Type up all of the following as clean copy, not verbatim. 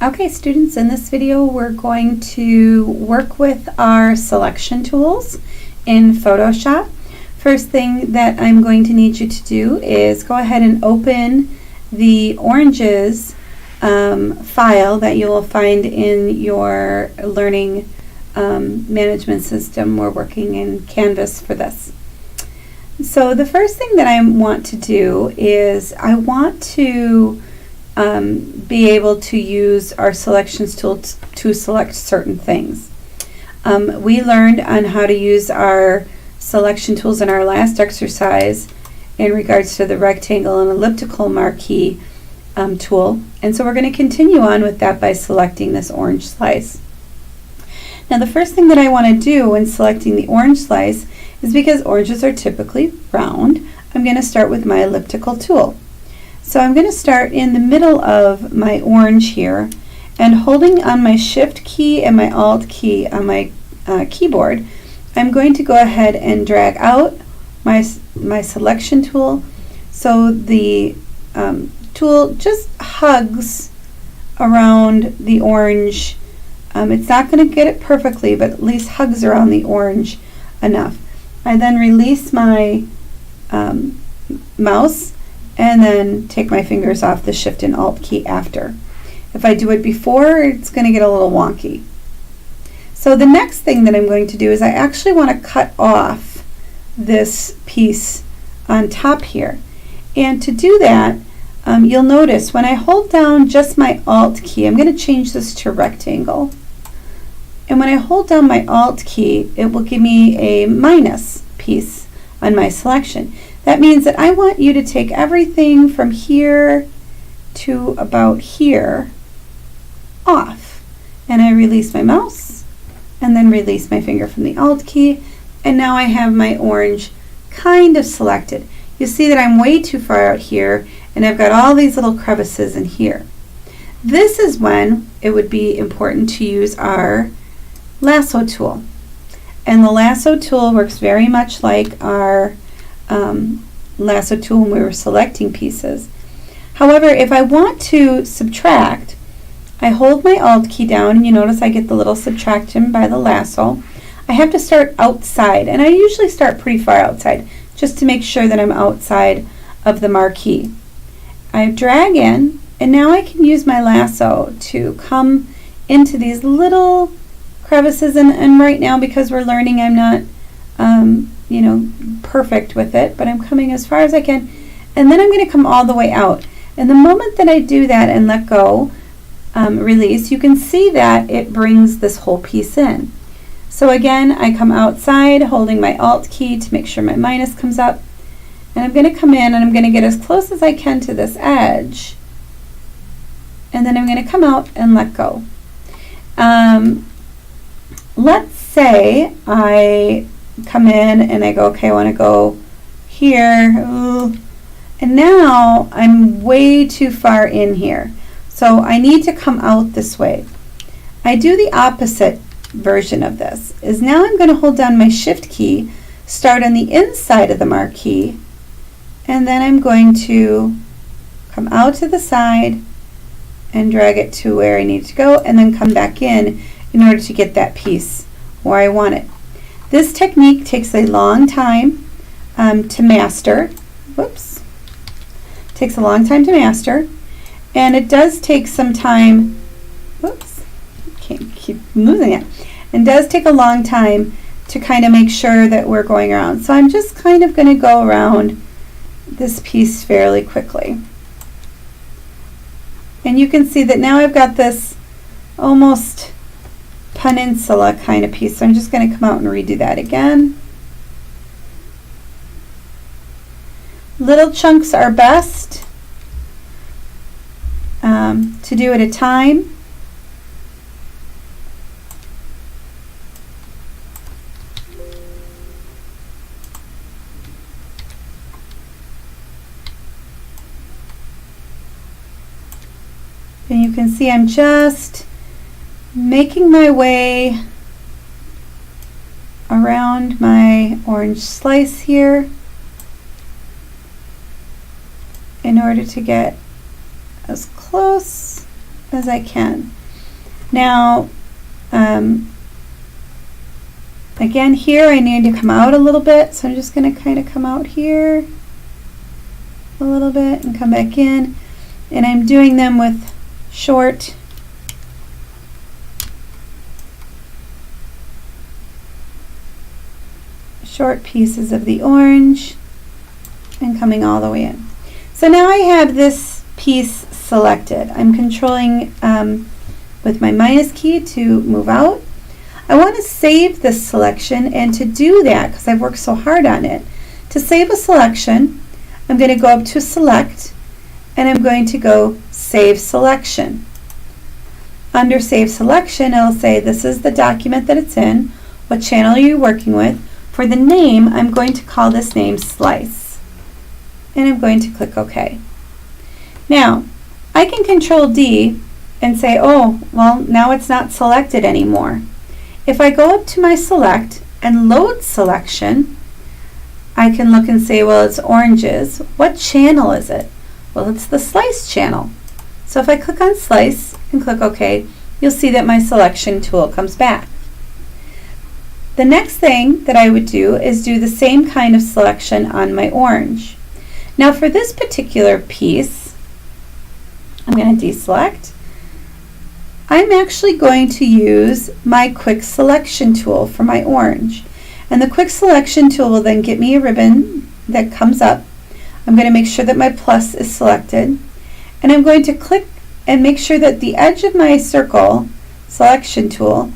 Okay, students, in this video we're going to work with our selection tools in Photoshop. First thing that I'm going to need you to do is go ahead and open the oranges file that you will find in your learning management system. We're working in Canvas for this. So the first thing that I want to do is I want to be able to use our selections tool to select certain things. We learned on how to use our selection tools in our last exercise in regards to the rectangle and elliptical marquee tool, and so we're going to continue on with that by selecting this orange slice. Now the first thing that I want to do when selecting the orange slice is, because oranges are typically round, I'm going to start with my elliptical tool. So I'm going to start in the middle of my orange here, and holding on my Shift key and my Alt key on my keyboard, I'm going to go ahead and drag out my selection tool so the tool just hugs around the orange. It's not going to get it perfectly, but at least hugs around the orange enough. I then release my mouse and then take my fingers off the Shift and Alt key after. If I do it before, it's going to get a little wonky. So the next thing that I'm going to do is I actually want to cut off this piece on top here. And to do that, you'll notice when I hold down just my Alt key, I'm going to change this to rectangle. And when I hold down my Alt key, it will give me a minus piece on my selection. That means that I want you to take everything from here to about here off. And I release my mouse and then release my finger from the Alt key, and now I have my orange kind of selected. You see that I'm way too far out here and I've got all these little crevices in here. This is when it would be important to use our lasso tool. And the lasso tool works very much like our lasso tool when we were selecting pieces. However, if I want to subtract, I hold my Alt key down, and you notice I get the little subtraction by the lasso. I have to start outside, and I usually start pretty far outside just to make sure that I'm outside of the marquee. I drag in, and now I can use my lasso to come into these little crevices, and right now, because we're learning, I'm not perfect with it, but I'm coming as far as I can, and then I'm going to come all the way out. And the moment that I do that and let go, release, you can see that it brings this whole piece in. So again, I come outside holding my Alt key to make sure my minus comes up, and I'm going to come in and I'm going to get as close as I can to this edge, and then I'm going to come out and let go. Let's say I come in and I go, okay, I want to go here, and now I'm way too far in here, so I need to come out this way. I do the opposite version of this, is now I'm going to hold down my Shift key, start on the inside of the marquee, and then I'm going to come out to the side and drag it to where I need to go, and then come back in order to get that piece where I want it. This technique takes a long time to master. Whoops. Takes a long time to master, and it does take some time. Whoops. Can't keep losing it. And does take a long time to kind of make sure that we're going around. So I'm just kind of going to go around this piece fairly quickly. And you can see that now I've got this almost peninsula kind of piece. So I'm just going to come out and redo that again. Little chunks are best to do at a time. And you can see I'm just making my way around my orange slice here in order to get as close as I can. Now, again, here I need to come out a little bit, so I'm just going to kind of come out here a little bit and come back in, and I'm doing them with short pieces of the orange and coming all the way in. So now I have this piece selected. I'm controlling with my minus key to move out. I want to save this selection, and to do that, because I've worked so hard on it, to save a selection, I'm going to go up to Select, and I'm going to go Save Selection. Under Save Selection, it'll say this is the document that it's in, what channel are you working with. For the name, I'm going to call this name Slice, and I'm going to click OK. Now, I can Control D and say, oh, well, now it's not selected anymore. If I go up to my Select and Load Selection, I can look and say, well, it's oranges. What channel is it? Well, it's the Slice channel. So if I click on Slice and click OK, you'll see that my selection tool comes back. The next thing that I would do is do the same kind of selection on my orange. Now for this particular piece, I'm going to deselect. I'm actually going to use my Quick Selection tool for my orange. And the Quick Selection tool will then get me a ribbon that comes up. I'm going to make sure that my plus is selected. And I'm going to click and make sure that the edge of my circle selection tool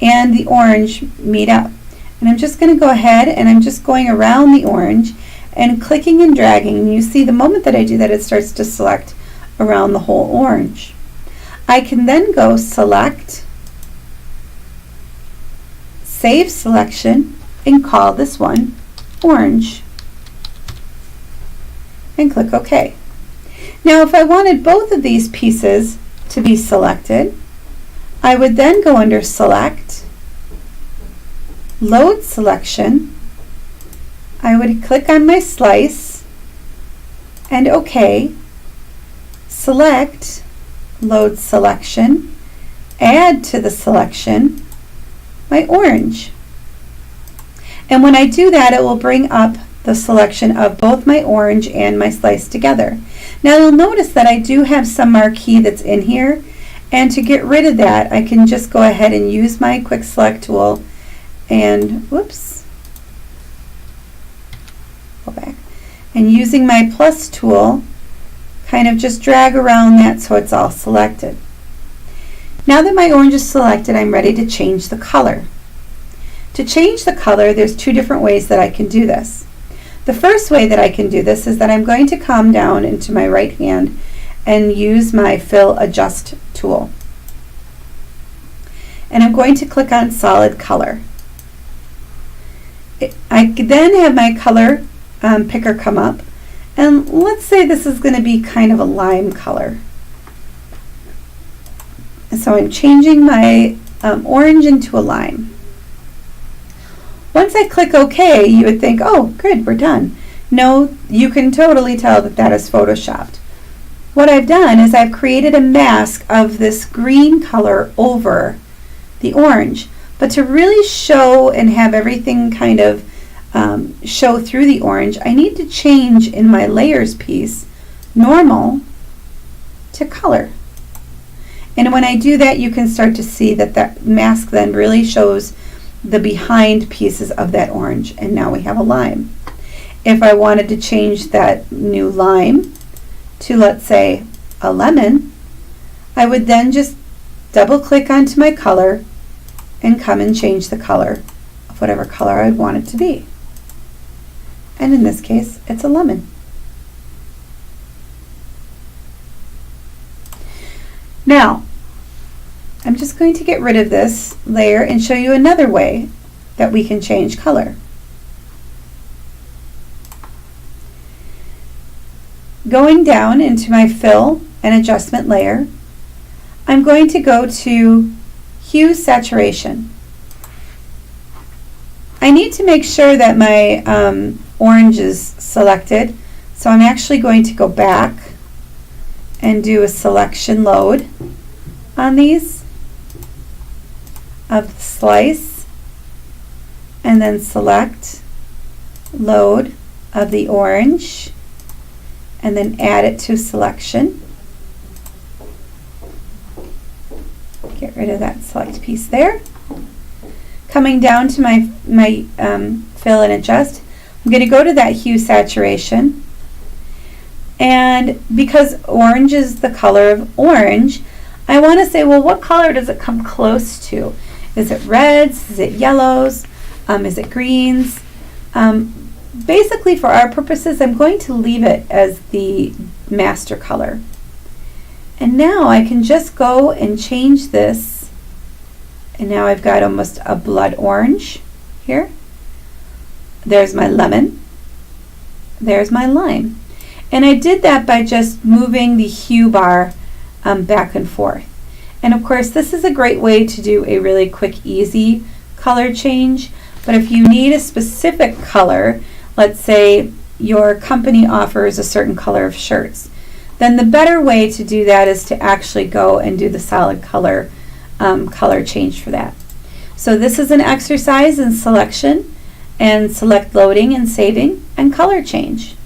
and the orange meet up. And I'm just going to go ahead and I'm just going around the orange and clicking and dragging. And you see the moment that I do that, it starts to select around the whole orange. I can then go Select, Save Selection, and call this one Orange. And click OK. Now if I wanted both of these pieces to be selected, I would then go under Select, Load Selection. I would click on my slice and OK. Select, Load Selection, add to the selection my orange. And when I do that, it will bring up the selection of both my orange and my slice together. Now you'll notice that I do have some marquee that's in here, and to get rid of that, I can just go ahead and use my Quick Select tool and, whoops, go back, and using my plus tool, kind of just drag around that so it's all selected. Now that my orange is selected, I'm ready to change the color. To change the color, there's two different ways that I can do this. The first way that I can do this is that I'm going to come down into my right hand and use my Fill Adjust tool. And I'm going to click on Solid Color. I then have my color picker come up, and let's say this is going to be kind of a lime color. And so I'm changing my orange into a lime. Once I click OK, you would think, oh, good, we're done. No, you can totally tell that that is photoshopped. What I've done is I've created a mask of this green color over the orange. But to really show and have everything kind of show through the orange, I need to change in my layers piece normal to color. And when I do that, you can start to see that that mask then really shows the behind pieces of that orange, and now we have a lime. If I wanted to change that new lime to, let's say, a lemon, I would then just double click onto my color and come and change the color of whatever color I want it to be. And in this case, it's a lemon. Now, I'm just going to get rid of this layer and show you another way that we can change color. Going down into my Fill and Adjustment layer, I'm going to go to Hue Saturation. I need to make sure that my orange is selected, so I'm actually going to go back and do a selection load. on these of the slice, and then select load of the orange, and then add it to selection. Get rid of that select piece there. Coming down to my fill and adjust, I'm going to go to that hue saturation, and because orange is the color of orange, I want to say, well, what color does it come close to? Is it reds? Is it yellows? Is it greens? Basically, for our purposes, I'm going to leave it as the master color. And now I can just go and change this, and now I've got almost a blood orange here. There's my lemon. There's my lime. And I did that by just moving the hue bar back and forth. And of course, this is a great way to do a really quick, easy color change. But if you need a specific color, let's say your company offers a certain color of shirts, then the better way to do that is to actually go and do the solid color color change for that. So this is an exercise in selection, and select loading and saving and color change.